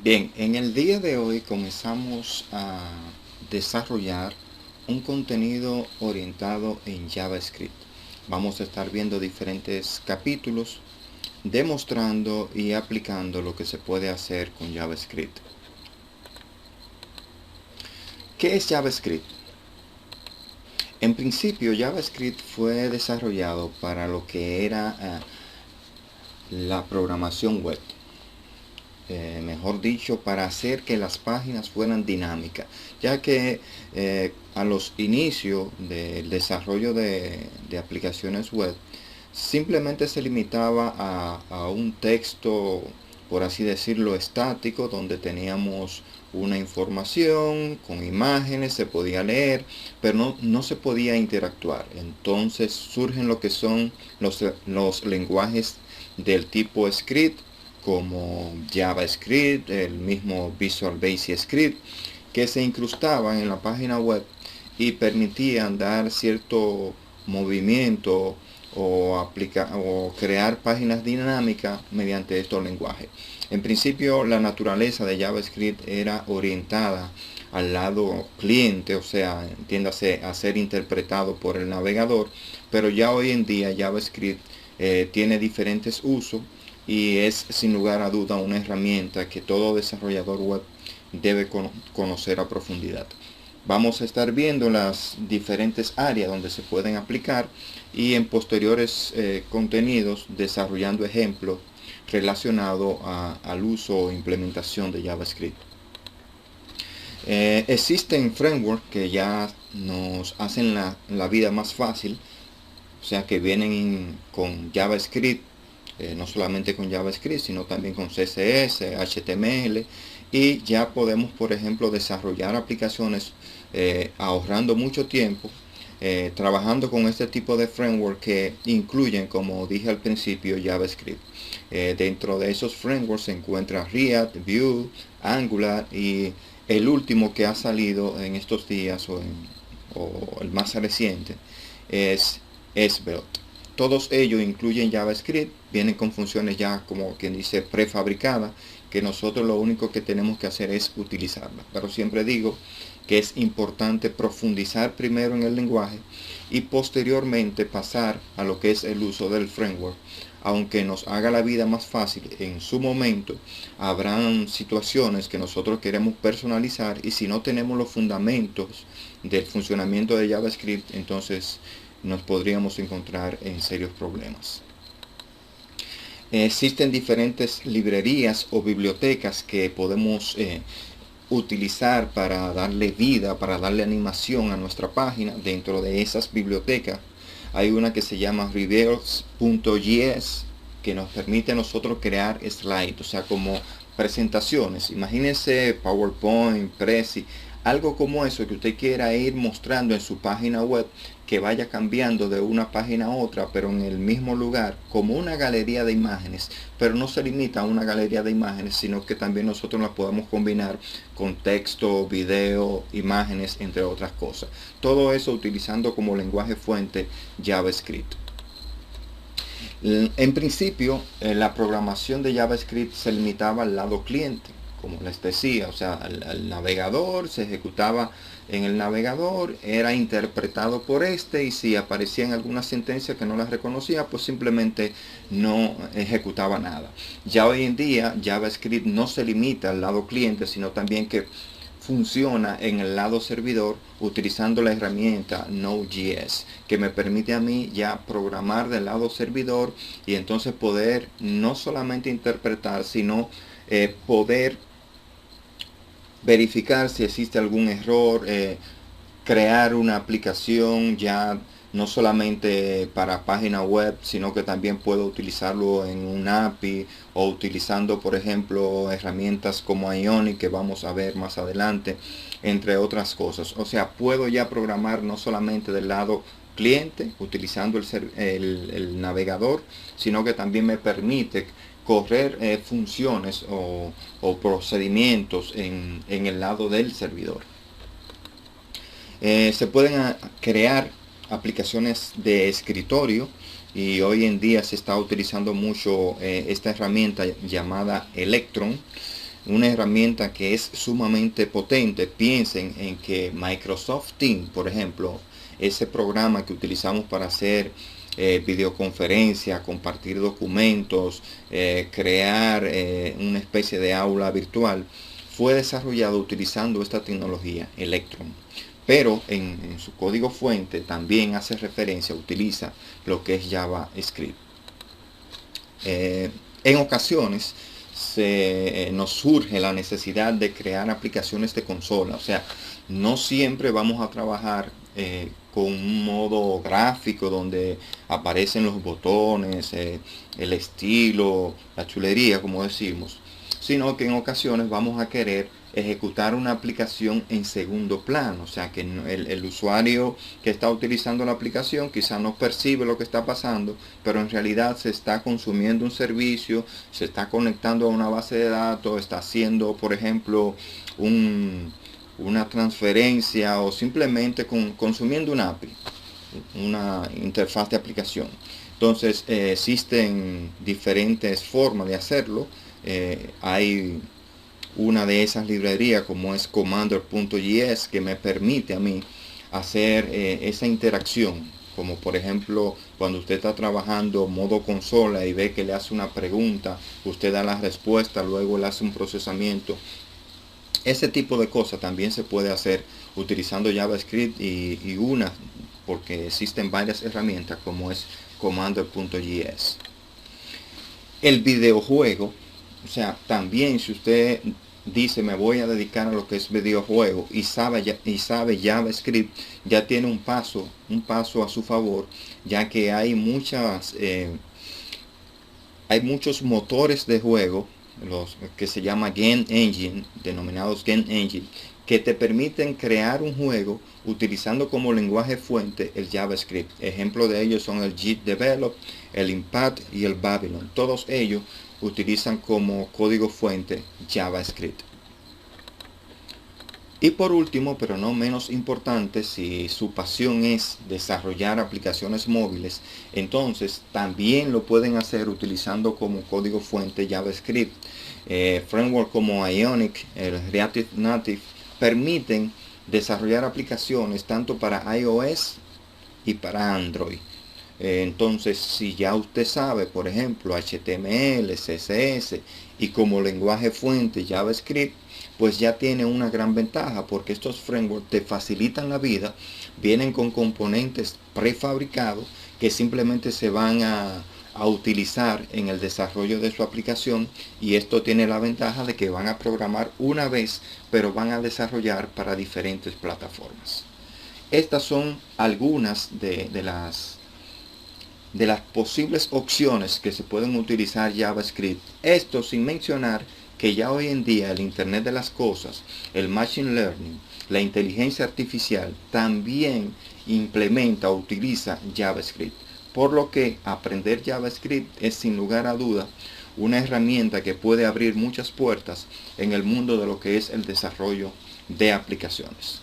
Bien, en el día de hoy comenzamos a desarrollar un contenido orientado en JavaScript. Vamos a estar viendo diferentes capítulos demostrando y aplicando lo que se puede hacer con JavaScript. ¿Qué es JavaScript? En principio, JavaScript fue desarrollado para lo que era la programación web. Mejor dicho, para hacer que las páginas fueran dinámicas, ya que a los inicios del desarrollo de aplicaciones web simplemente se limitaba a un texto, por así decirlo, estático, donde teníamos una información con imágenes, se podía leer, pero no se podía interactuar. Entonces surgen lo que son los lenguajes del tipo script, como JavaScript, el mismo Visual Basic Script, que se incrustaban en la página web y permitían dar cierto movimiento o crear páginas dinámicas mediante estos lenguajes. En principio, la naturaleza de JavaScript era orientada al lado cliente, o sea, entiéndase a ser interpretado por el navegador, pero ya hoy en día JavaScript tiene diferentes usos y es sin lugar a duda una herramienta que todo desarrollador web debe conocer a profundidad. Vamos a estar viendo las diferentes áreas donde se pueden aplicar y en posteriores contenidos desarrollando ejemplos relacionados al uso o implementación de JavaScript. Existen frameworks que ya nos hacen la vida más fácil, o sea que vienen con JavaScript, no solamente con JavaScript, sino también con CSS, HTML, y ya podemos, por ejemplo, desarrollar aplicaciones ahorrando mucho tiempo, trabajando con este tipo de framework que incluyen, como dije al principio, JavaScript. Dentro de esos frameworks se encuentra React, Vue, Angular y el último que ha salido en estos días o el más reciente es Svelte. Todos ellos incluyen JavaScript, vienen con funciones ya como quien dice prefabricadas, que nosotros lo único que tenemos que hacer es utilizarlas. Pero siempre digo que es importante profundizar primero en el lenguaje y posteriormente pasar a lo que es el uso del framework. Aunque nos haga la vida más fácil en su momento, habrán situaciones que nosotros queremos personalizar y si no tenemos los fundamentos del funcionamiento de JavaScript, entonces nos podríamos encontrar en serios problemas. Existen diferentes librerías o bibliotecas que podemos utilizar para darle vida, para darle animación a nuestra página. Dentro de esas bibliotecas hay una que se llama Reveals.js, que nos permite a nosotros crear slides, o sea, como presentaciones. Imagínense PowerPoint, Prezi, algo como eso que usted quiera ir mostrando en su página web, que vaya cambiando de una página a otra, pero en el mismo lugar, como una galería de imágenes, pero no se limita a una galería de imágenes, sino que también nosotros la podemos combinar con texto, video, imágenes, entre otras cosas. Todo eso utilizando como lenguaje fuente JavaScript. En principio, la programación de JavaScript se limitaba al lado cliente, como les decía, o sea, el navegador se ejecutaba en el navegador, era interpretado por este y si aparecía en alguna sentencia que no la reconocía, pues simplemente no ejecutaba nada. Ya hoy en día JavaScript no se limita al lado cliente, sino también que funciona en el lado servidor utilizando la herramienta Node.js, que me permite a mí ya programar del lado servidor y entonces poder no solamente interpretar, sino poder verificar si existe algún error, crear una aplicación ya no solamente para página web, sino que también puedo utilizarlo en un API o utilizando, por ejemplo, herramientas como Ionic, que vamos a ver más adelante, entre otras cosas. O sea, puedo ya programar no solamente del lado cliente, utilizando el navegador, sino que también me permite correr funciones o procedimientos en el lado del servidor. Se pueden crear aplicaciones de escritorio y hoy en día se está utilizando mucho esta herramienta llamada Electron. una herramienta que es sumamente potente. Piensen en que Microsoft Teams, por ejemplo, ese programa que utilizamos para hacer videoconferencia, compartir documentos, crear una especie de aula virtual, fue desarrollado utilizando esta tecnología Electron. Pero en su código fuente también hace referencia, utiliza lo que es JavaScript. En ocasiones nos surge la necesidad de crear aplicaciones de consola. O sea, no siempre vamos a trabajar con un modo gráfico donde aparecen los botones, el estilo, la chulería, como decimos, sino que en ocasiones vamos a querer ejecutar una aplicación en segundo plano. O sea que el usuario que está utilizando la aplicación quizá no percibe lo que está pasando, pero en realidad se está consumiendo un servicio, se está conectando a una base de datos, está haciendo, por ejemplo, una transferencia o simplemente consumiendo una API, una interfaz de aplicación. Entonces existen diferentes formas de hacerlo. Hay una de esas librerías como es Commander.js que me permite a mí hacer esa interacción, como por ejemplo cuando usted está trabajando modo consola y ve que le hace una pregunta, usted da la respuesta, luego le hace un procesamiento. Ese tipo de cosas también se puede hacer utilizando JavaScript y porque existen varias herramientas como es Commander.js. El videojuego, o sea, también si usted dice me voy a dedicar a lo que es videojuego y sabe JavaScript, ya tiene un paso a su favor, ya que hay muchos motores de juego, los que se llama Game Engine, denominados Game Engine, que te permiten crear un juego utilizando como lenguaje fuente el JavaScript. Ejemplo de ellos son el GDevelop, el Impact y el Babylon. Todos ellos utilizan como código fuente JavaScript. Y por último, pero no menos importante, si su pasión es desarrollar aplicaciones móviles, entonces también lo pueden hacer utilizando como código fuente JavaScript. Framework como Ionic, el Reactive Native, permiten desarrollar aplicaciones tanto para iOS y para Android. Entonces, si ya usted sabe, por ejemplo, HTML, CSS y como lenguaje fuente JavaScript, pues ya tiene una gran ventaja, porque estos frameworks te facilitan la vida, vienen con componentes prefabricados que simplemente se van a utilizar en el desarrollo de su aplicación, y esto tiene la ventaja de que van a programar una vez, pero van a desarrollar para diferentes plataformas. Estas son algunas de las posibles opciones que se pueden utilizar JavaScript. Esto sin mencionar que ya hoy en día el Internet de las Cosas, el Machine Learning, la inteligencia artificial también implementa o utiliza JavaScript. Por lo que aprender JavaScript es sin lugar a duda una herramienta que puede abrir muchas puertas en el mundo de lo que es el desarrollo de aplicaciones.